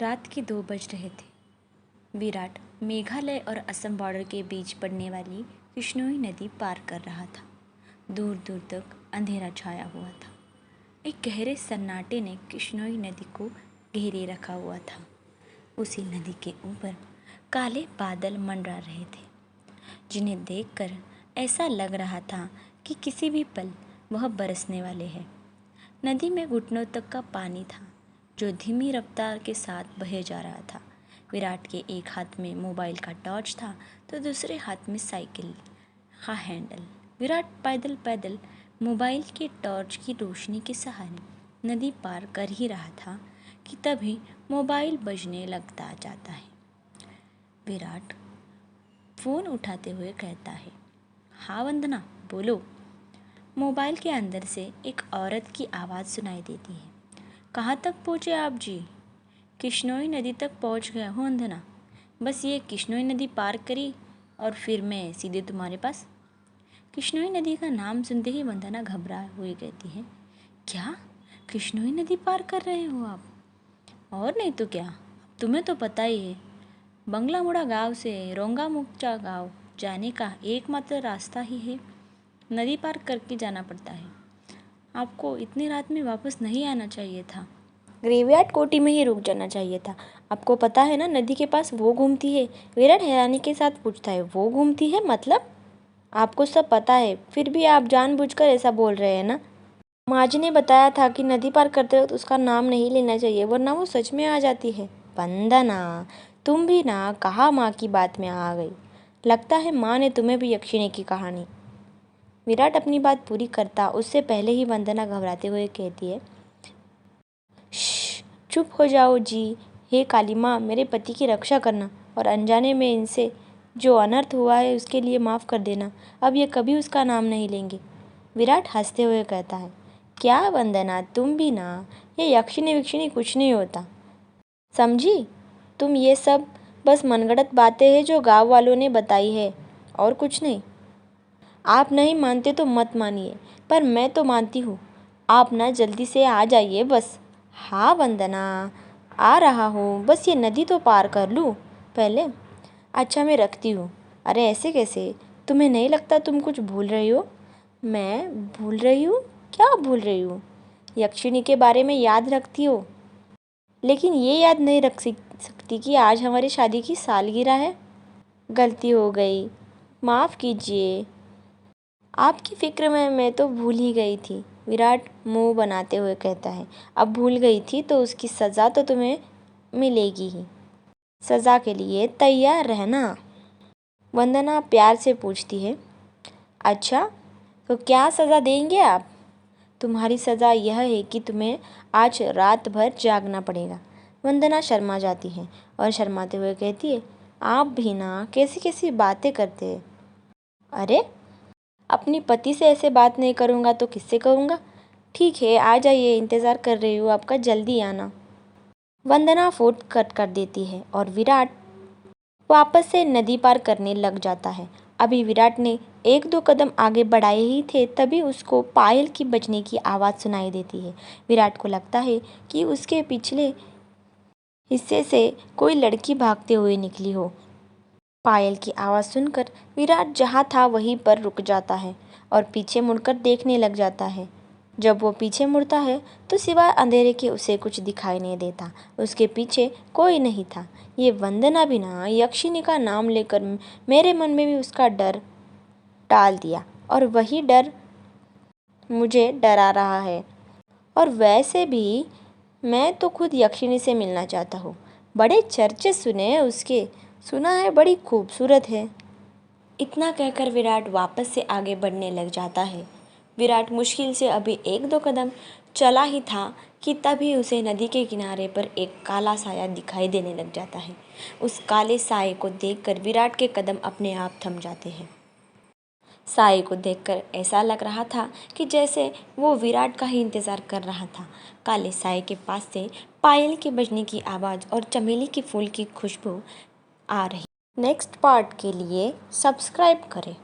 रात के 2 बज रहे थे। विराट मेघालय और असम बॉर्डर के बीच पड़ने वाली किश्नोई नदी पार कर रहा था। दूर दूर तक अंधेरा छाया हुआ था। एक गहरे सन्नाटे ने किश्नोई नदी को घेरे रखा हुआ था। उसी नदी के ऊपर काले बादल मंडरा रहे थे, जिन्हें देखकर ऐसा लग रहा था कि किसी भी पल वह बरसने वाले हैं। नदी में घुटनों तक का पानी था, जो धीमी रफ्तार के साथ बहे जा रहा था। विराट के एक हाथ में मोबाइल का टॉर्च था तो दूसरे हाथ में साइकिल का हैंडल। विराट पैदल पैदल मोबाइल के टॉर्च की रोशनी के सहारे नदी पार कर ही रहा था कि तभी मोबाइल बजने लगता जाता है। विराट फ़ोन उठाते हुए कहता है, हाँ वंदना, बोलो। मोबाइल के अंदर से एक औरत की आवाज़ सुनाई देती है। कहाँ तक पहुँचे आप जी? किश्नोई नदी तक पहुँच गया हूँ वंदना। बस ये किश्नोई नदी पार करी और फिर मैं सीधे तुम्हारे पास। किश्नोई नदी का नाम सुनते ही वंदना घबरा हुई कहती है, क्या किश्नोई नदी पार कर रहे हो आप? और नहीं तो क्या, तुम्हें तो पता ही है, बंगलामुड़ा गांव से रोंगामुचा गांव जाने का एकमात्र रास्ता ही है। नदी पार करके जाना पड़ता है। आपको इतनी रात में वापस नहीं आना चाहिए था। ग्रेवयार्ड कोठी में ही रुक जाना चाहिए था। आपको पता है ना, नदी के पास वो घूमती है। विराट हैरानी के साथ पूछता है, वो घूमती है मतलब? आपको सब पता है, फिर भी आप जानबूझकर ऐसा बोल रहे हैं ना? माँ जी ने बताया था कि नदी पार करते वक्त उसका नाम नहीं लेना चाहिए, वरना वो सच में आ जाती है। वंदना, तुम भी ना कहा माँ की बात में आ गई। लगता है माँ ने तुम्हें भी यक्षिणी की कहानी। विराट अपनी बात पूरी करता उससे पहले ही वंदना घबराते हुए कहती है, चुप हो जाओ जी। हे काली माँ, मेरे पति की रक्षा करना और अनजाने में इनसे जो अनर्थ हुआ है उसके लिए माफ़ कर देना। अब ये कभी उसका नाम नहीं लेंगे। विराट हंसते हुए कहता है, क्या वंदना, तुम भी ना, ये यक्षिणी विक्षिणी कुछ नहीं होता, समझी? तुम ये सब बस मनगढ़ंत बातें हैं जो गांव वालों ने बताई है, और कुछ नहीं। आप नहीं मानते तो मत मानिए, पर मैं तो मानती हूँ। आप ना जल्दी से आ जाइए बस। हाँ वंदना, आ रहा हूँ, बस ये नदी तो पार कर लूँ पहले। अच्छा, मैं रखती हूँ। अरे ऐसे कैसे? तुम्हें नहीं लगता तुम कुछ भूल रही हो? मैं भूल रही हूँ? क्या भूल रही हूँ? यक्षिणी के बारे में याद रखती हो, लेकिन ये याद नहीं रख सकती कि आज हमारी शादी की सालगिरह है। गलती हो गई, माफ़ कीजिए। आपकी फ़िक्र में मैं तो भूल ही गई थी। विराट मुंह बनाते हुए कहता है, अब भूल गई थी तो उसकी सज़ा तो तुम्हें मिलेगी ही। सज़ा के लिए तैयार रहना। वंदना प्यार से पूछती है, अच्छा तो क्या सज़ा देंगे आप? तुम्हारी सज़ा यह है कि तुम्हें आज रात भर जागना पड़ेगा। वंदना शर्मा जाती है और शर्माते हुए कहती है, आप भी ना कैसी कैसी बातें करते हैं। अरे, अपनी पति से ऐसे बात नहीं करूँगा तो किससे करूँगा? ठीक है, आ जाइए, इंतज़ार कर रही हूँ आपका, जल्दी आना। वंदना फ़ोन कट कर देती है और विराट वापस से नदी पार करने लग जाता है। अभी विराट ने 1-2 कदम आगे बढ़ाए ही थे, तभी उसको पायल की बजने की आवाज़ सुनाई देती है। विराट को लगता है कि उसके पिछले हिस्से से कोई लड़की भागते हुए निकली हो। पायल की आवाज़ सुनकर विराट जहाँ था वहीं पर रुक जाता है और पीछे मुड़कर देखने लग जाता है। जब वो पीछे मुड़ता है तो सिवाय अंधेरे के उसे कुछ दिखाई नहीं देता। उसके पीछे कोई नहीं था। ये वंदना भी ना यक्षिणी का नाम लेकर मेरे मन में भी उसका डर डाल दिया, और वही डर मुझे डरा रहा है। और वैसे भी मैं तो खुद यक्षिणी से मिलना चाहता हूँ। बड़े चर्चे सुने हैं उसके, सुना है बड़ी खूबसूरत है। इतना कहकर विराट वापस से आगे बढ़ने लग जाता है। विराट मुश्किल से अभी 1-2 कदम चला ही था कि तभी उसे नदी के किनारे पर एक काला साया दिखाई देने लग जाता है। उस काले साये को देखकर विराट के कदम अपने आप थम जाते हैं। साये को देखकर ऐसा लग रहा था कि जैसे वो विराट का ही इंतज़ार कर रहा था। काले साये के पास से पायल के बजने की आवाज़ और चमेली के फूल की खुशबू आ रही। नेक्स्ट पार्ट के लिए सब्सक्राइब करें।